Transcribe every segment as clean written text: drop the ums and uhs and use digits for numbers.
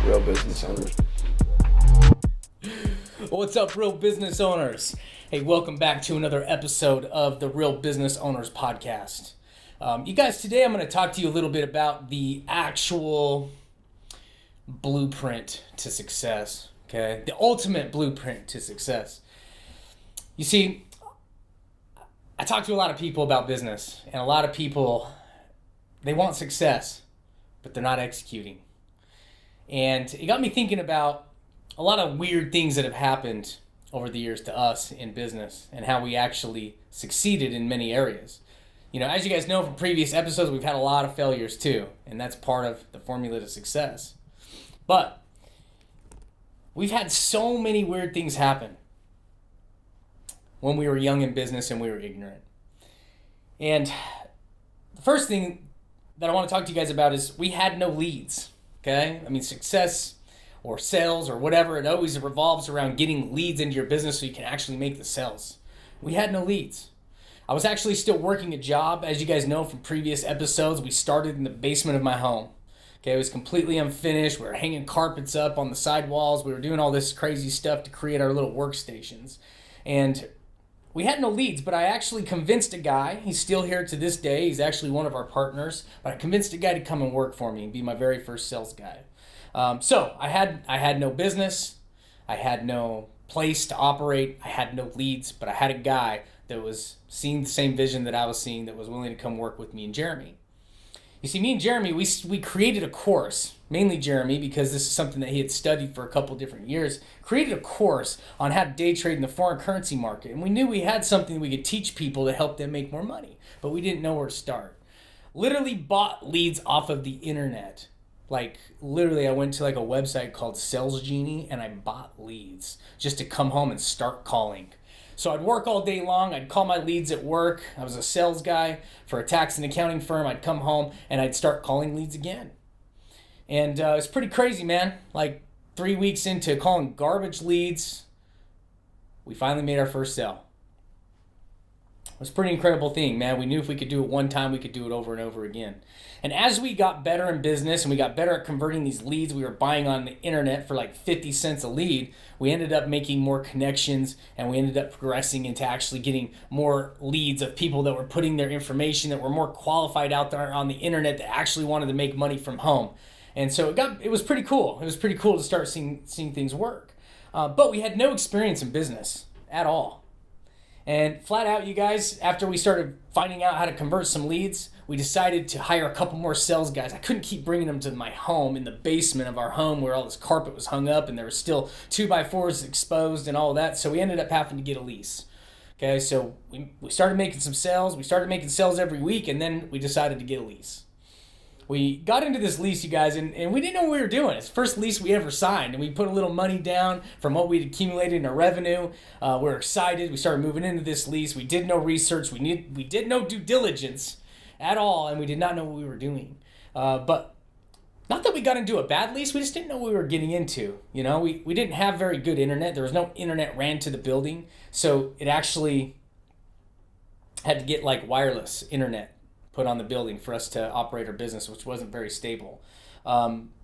real business owners. What's up, real business owners? Hey, welcome back to another episode of the Real Business Owners Podcast. You guys, today I'm going to talk to you a little bit about the actual blueprint to success, okay? The ultimate blueprint to success. You see, I talk to a lot of people about business, and a lot of people, they want success, but they're not executing. And it got me thinking about a lot of weird things that have happened over the years to us in business and how we actually succeeded in many areas. You know, as you guys know from previous episodes, we've had a lot of failures too, and that's part of the formula to success. But we've had so many weird things happen when we were young in business and we were ignorant. And the first thing that I want to talk to you guys about is we had no leads, okay? I mean, success or sales or whatever, it always revolves around getting leads into your business so you can actually make the sales. We had no leads. I was actually still working a job. As you guys know from previous episodes, we started in the basement of my home. Okay, it was completely unfinished. We were hanging carpets up on the sidewalls. We were doing all this crazy stuff to create our little workstations. And we had no leads, but I actually convinced a guy. He's still here to this day. He's actually one of our partners. But I convinced a guy to come and work for me and be my very first sales guy. So I had no business, I had no place to operate, I had no leads, but I had a guy that was seeing the same vision that I was seeing, that was willing to come work with me and Jeremy. You see, me and Jeremy, we created a course, mainly Jeremy, because this is something that he had studied for a couple different years, created a course on how to day trade in the foreign currency market. And we knew we had something we could teach people to help them make more money, but we didn't know where to start. Literally bought leads off of the internet. Like, literally, I went to like a website called Sales Genie and I bought leads just to come home and start calling. So I'd work all day long. I'd call my leads at work. I was a sales guy for a tax and accounting firm. I'd come home and I'd start calling leads again. And it's pretty crazy, man. Like 3 weeks into calling garbage leads, we finally made our first sale. It was a pretty incredible thing, man. We knew if we could do it one time, we could do it over and over again. And as we got better in business and we got better at converting these leads we were buying on the internet for like 50 cents a lead, we ended up making more connections and we ended up progressing into actually getting more leads of people that were putting their information, that were more qualified out there on the internet, that actually wanted to make money from home. And so it was pretty cool. It was pretty cool to start seeing things work. But we had no experience in business at all. And flat out, you guys, after we started finding out how to convert some leads, we decided to hire a couple more sales guys. I couldn't keep bringing them to my home in the basement of our home where all this carpet was hung up and there was still 2x4s exposed and all of that. So we ended up having to get a lease. Okay, so we started making some sales. We started making sales every week, and then we decided to get a lease. We got into this lease, you guys, and we didn't know what we were doing. It's the first lease we ever signed, and we put a little money down from what we'd accumulated in our revenue. We're excited. We started moving into this lease. We did no research. We did no due diligence at all, and we did not know what we were doing. But not that we got into a bad lease. We just didn't know what we were getting into. You know, we didn't have very good internet. There was no internet ran to the building, so it actually had to get like wireless internet put on the building for us to operate our business, which wasn't very stable.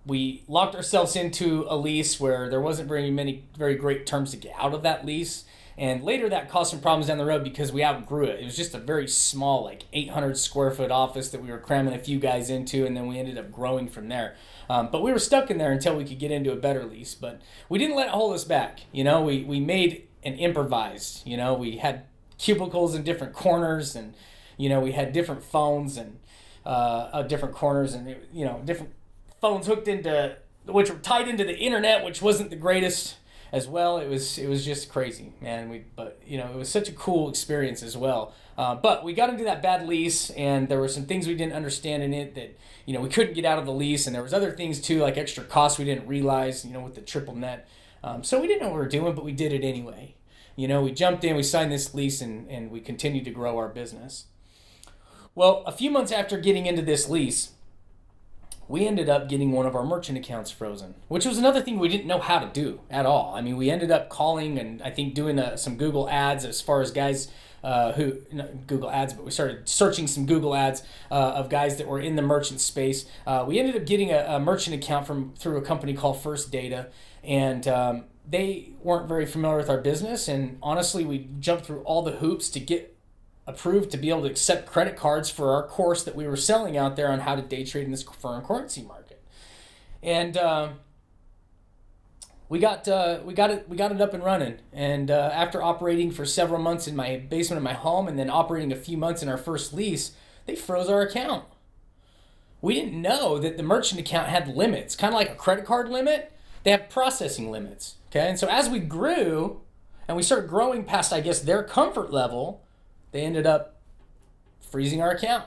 We locked ourselves into a lease where there wasn't very great terms to get out of that lease. And later that caused some problems down the road because we outgrew it. It was just a very small, like 800 square foot office that we were cramming a few guys into, and then we ended up growing from there. But we were stuck in there until we could get into a better lease. But we didn't let it hold us back. You know, we made and improvised. You know, we had cubicles in different corners, and you know, we had different phones and different corners, and you know, different phones hooked into, which were tied into the internet, which wasn't the greatest as well. It was just crazy, man. But you know, it was such a cool experience as well. But we got into that bad lease, and there were some things we didn't understand in it that, you know, we couldn't get out of the lease, and there was other things too, like extra costs we didn't realize, you know, with the triple net. So we didn't know what we were doing, but we did it anyway. You know, we jumped in, we signed this lease, and we continued to grow our business. Well, a few months after getting into this lease, we ended up getting one of our merchant accounts frozen, which was another thing we didn't know how to do at all. I mean, we ended up calling and I think doing some Google ads as far as guys Google ads, but we started searching some Google ads of guys that were in the merchant space. We ended up getting a merchant account through a company called First Data, and they weren't very familiar with our business. And honestly, we jumped through all the hoops to get approved to be able to accept credit cards for our course that we were selling out there on how to day trade in this foreign currency market. And we got it up and running. And after operating for several months in my basement of my home, and then operating a few months in our first lease, they froze our account. We didn't know that the merchant account had limits, kind of like a credit card limit. They have processing limits. Okay, and so as we grew, and we started growing past, I guess, their comfort level, they ended up freezing our account.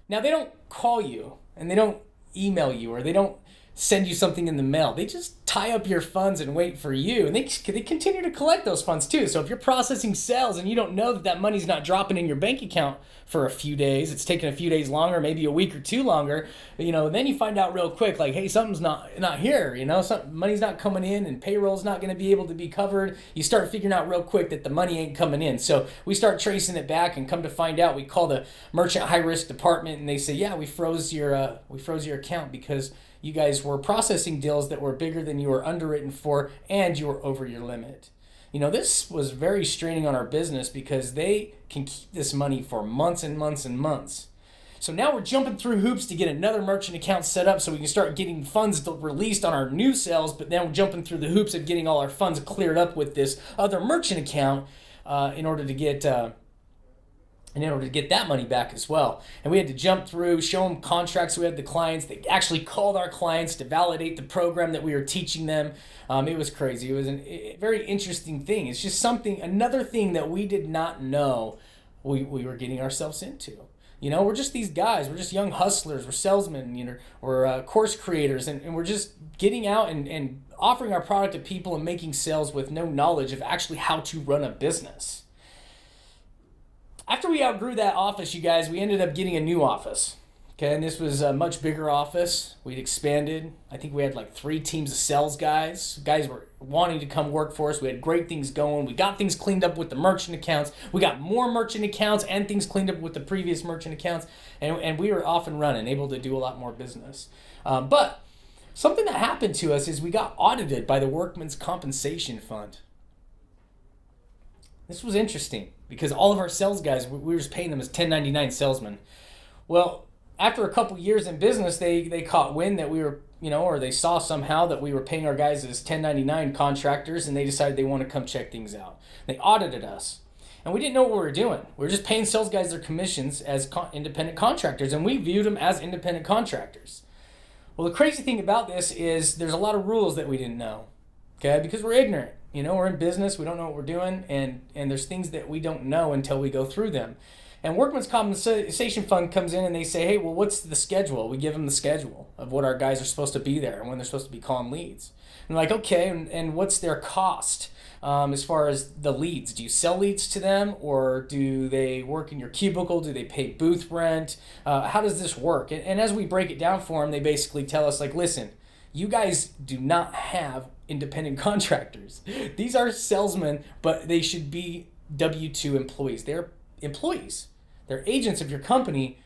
Now, they don't call you, and they don't email you, or they don't send you something in the mail. They just tie up your funds and wait for you. And they continue to collect those funds too. So if you're processing sales and you don't know that money's not dropping in your bank account for a few days, it's taking a few days longer, maybe a week or two longer, then you find out real quick, like, hey, something's not here, money's not coming in and payroll's not going to be able to be covered. You start figuring out real quick that the money ain't coming in. So we start tracing it back, and come to find out, we call the merchant high risk department, and they say, yeah, we froze your account because you guys were processing deals that were bigger than you were underwritten for, and you were over your limit. This was very straining on our business because they can keep this money for months and months and months. So now we're jumping through hoops to get another merchant account set up so we can start getting funds released on our new sales, but then we're jumping through the hoops of getting all our funds cleared up with this other merchant account in order to get that money back as well. And we had to jump through, show them contracts we had the clients. They actually called our clients to validate the program that we were teaching them. It was crazy. It was a very interesting thing. It's just another thing that we did not know we were getting ourselves into. We're just these guys. We're just young hustlers. We're salesmen, we're course creators, and we're just getting out and offering our product to people and making sales with no knowledge of actually how to run a business. After we outgrew that office, you guys, we ended up getting a new office. Okay, and this was a much bigger office. We'd expanded. I think we had like 3 teams of sales guys. Guys were wanting to come work for us. We had great things going. We got things cleaned up with the merchant accounts. We got more merchant accounts and things cleaned up with the previous merchant accounts. And we were off and running, able to do a lot more business. But something that happened to us is we got audited by the Workmen's Compensation Fund. This was interesting because all of our sales guys, we were just paying them as 1099 salesmen. Well, after a couple years in business, they caught wind that we were, or they saw somehow that we were paying our guys as 1099 contractors, and they decided they want to come check things out. They audited us, and we didn't know what we were doing. We were just paying sales guys their commissions as independent contractors, and we viewed them as independent contractors. Well, the crazy thing about this is there's a lot of rules that we didn't know, okay, because we're ignorant. We're in business, we don't know what we're doing, and there's things that we don't know until we go through them. And Workmen's Compensation Fund comes in and they say, hey, well, what's the schedule? We give them the schedule of what our guys are supposed to be there and when they're supposed to be calling leads. And like, okay, and what's their cost as far as the leads? Do you sell leads to them, or do they work in your cubicle? Do they pay booth rent? How does this work? And as we break it down for them, they basically tell us, like, listen, you guys do not have independent contractors. These are salesmen, but they should be W-2 employees. They're employees. They're agents of your company,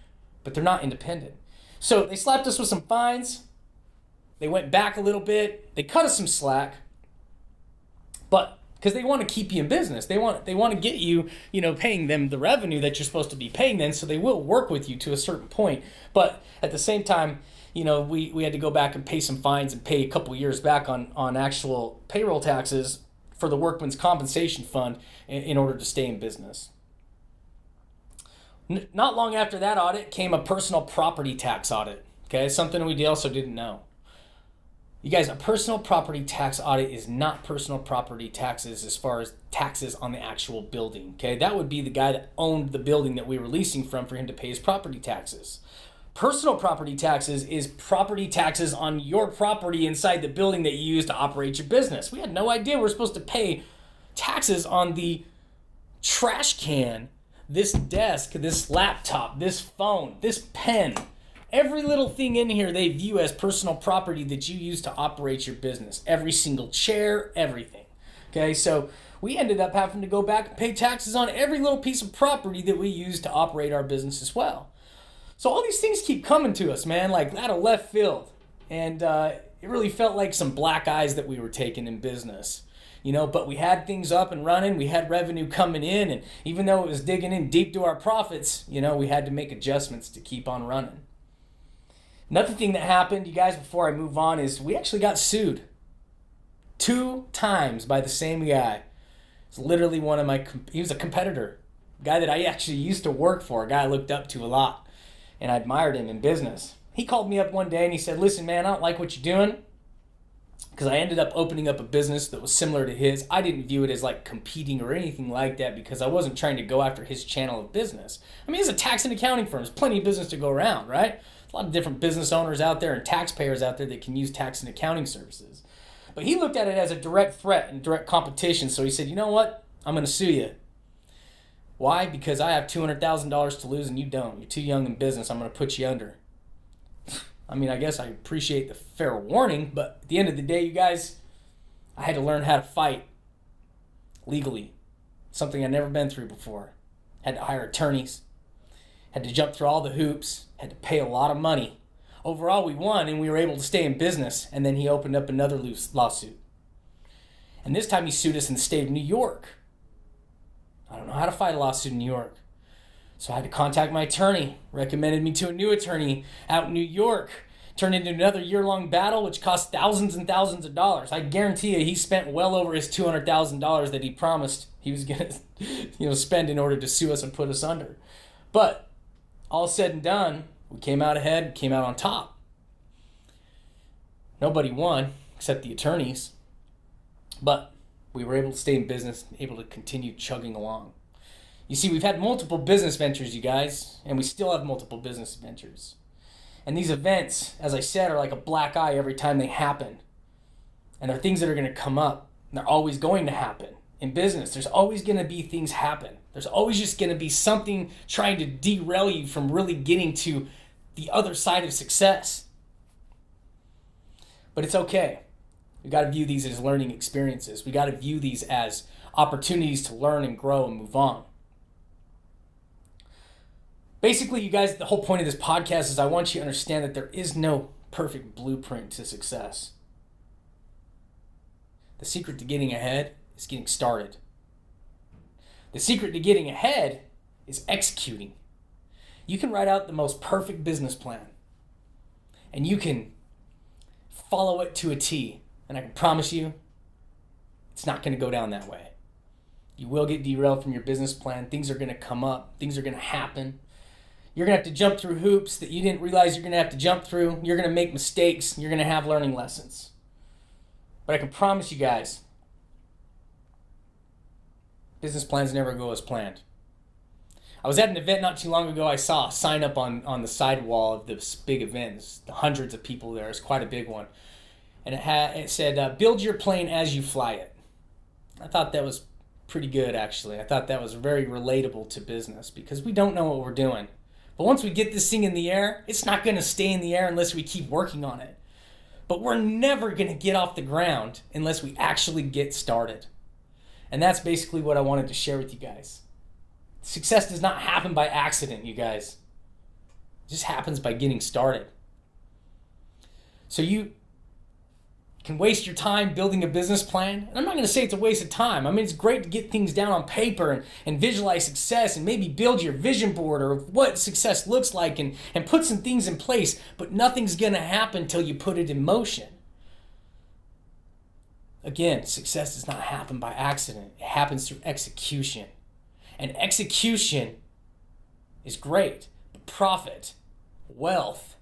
but they're not independent. So they slapped us with some fines. They went back a little bit. They cut us some slack. But because they want to keep you in business, they want to get you, paying them the revenue that you're supposed to be paying them, so they will work with you to a certain point. But at the same time, we had to go back and pay some fines and pay a couple years back on actual payroll taxes for the Workmen's Compensation Fund in order to stay in business. Not long after that audit came a personal property tax audit. Okay, something we also didn't know. You guys, a personal property tax audit is not personal property taxes as far as taxes on the actual building. Okay, that would be the guy that owned the building that we were leasing from for him to pay his property taxes. Personal property taxes is property taxes on your property inside the building that you use to operate your business. We had no idea we were supposed to pay taxes on the trash can, this desk, this laptop, this phone, this pen. Every little thing in here they view as personal property that you use to operate your business. Every single chair, everything. Okay, so we ended up having to go back and pay taxes on every little piece of property that we use to operate our business as well. So all these things keep coming to us, man, like out of left field. And it really felt like some black eyes that we were taking in business. But we had things up and running. We had revenue coming in. And even though it was digging in deep to our profits, we had to make adjustments to keep on running. Another thing that happened, you guys, before I move on, is we actually got sued 2 times by the same guy. It's literally he was a competitor, a guy that I actually used to work for, a guy I looked up to a lot, and I admired him in business. He called me up one day and he said, listen, man, I don't like what you're doing, because I ended up opening up a business that was similar to his. I didn't view it as like competing or anything like that, because I wasn't trying to go after his channel of business. I mean, it's a tax and accounting firm. There's plenty of business to go around, right? A lot of different business owners out there and taxpayers out there that can use tax and accounting services. But he looked at it as a direct threat and direct competition. So he said, you know what? I'm going to sue you. Why? Because I have $200,000 to lose and you don't. You're too young in business. I'm going to put you under. I mean, I guess I appreciate the fair warning, but at the end of the day, you guys, I had to learn how to fight legally. Something I'd never been through before. Had to hire attorneys. Had to jump through all the hoops. Had to pay a lot of money. Overall, we won and we were able to stay in business. And then he opened up another lawsuit. And this time he sued us in the state of New York. I don't know how to fight a lawsuit in New York. So I had to contact my attorney. Recommended me to a new attorney out in New York. Turned into another year-long battle, which cost thousands and thousands of dollars. I guarantee you he spent well over his $200,000 that he promised he was going to spend in order to sue us and put us under. But all said and done, we came out ahead, came out on top. Nobody won except the attorneys. But we were able to stay in business, able to continue chugging along. You see, we've had multiple business ventures, you guys, and we still have multiple business ventures. And these events, as I said, are like a black eye every time they happen. And they're things that are going to come up. And they're always going to happen. In business, there's always going to be things happen. There's always just going to be something trying to derail you from really getting to the other side of success. But it's okay. We got to view these as learning experiences. We got to view these as opportunities to learn and grow and move on. Basically, you guys, the whole point of this podcast is I want you to understand that there is no perfect blueprint to success. The secret to getting ahead is getting started. The secret to getting ahead is executing. You can write out the most perfect business plan, and you can follow it to a T, and I can promise you, it's not going to go down that way. You will get derailed from your business plan. Things are going to come up. Things are going to happen. You're going to have to jump through hoops that you didn't realize you're going to have to jump through. You're going to make mistakes. You're going to have learning lessons. But I can promise you guys, business plans never go as planned. I was at an event not too long ago. I saw a sign up on the sidewall of this big event. There's hundreds of people there. It's quite a big one. And it said, build your plane as you fly it. I thought that was pretty good, actually. I thought that was very relatable to business because we don't know what we're doing. But once we get this thing in the air, it's not going to stay in the air unless we keep working on it. But we're never going to get off the ground unless we actually get started. And that's basically what I wanted to share with you guys. Success does not happen by accident, you guys. It just happens by getting started. So you can waste your time building a business plan. And I'm not going to say it's a waste of time. I mean, it's great to get things down on paper and visualize success and maybe build your vision board or what success looks like and put some things in place. But nothing's going to happen until you put it in motion. Again, success does not happen by accident. It happens through execution. And execution is great. But profit, wealth,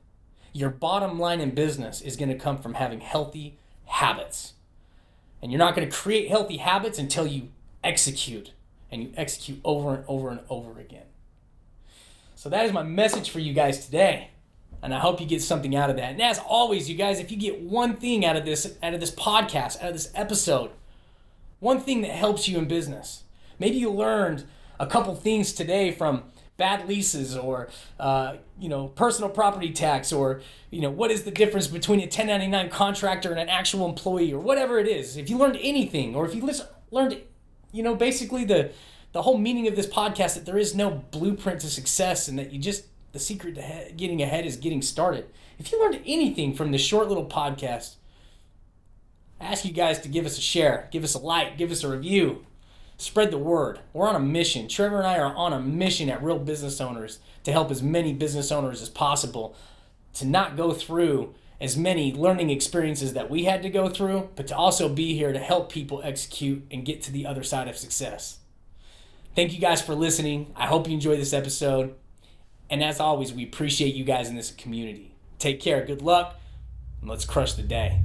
your bottom line in business is going to come from having healthy habits. And you're not going to create healthy habits until you execute. And you execute over and over and over again. So that is my message for you guys today. And I hope you get something out of that. And as always, you guys, if you get one thing out of this podcast, out of this episode, one thing that helps you in business, maybe you learned a couple things today from bad leases or, personal property tax or, what is the difference between a 1099 contractor and an actual employee or whatever it is. If you learned anything or if you learned, basically the whole meaning of this podcast, that there is no blueprint to success, and that the secret to getting ahead is getting started. If you learned anything from this short little podcast, I ask you guys to give us a share, give us a like, give us a review, spread the word. We're on a mission. Trevor and I are on a mission at Real Business Owners to help as many business owners as possible to not go through as many learning experiences that we had to go through, but to also be here to help people execute and get to the other side of success. Thank you guys for listening. I hope you enjoyed this episode. And as always, we appreciate you guys in this community. Take care. Good luck. And let's crush the day.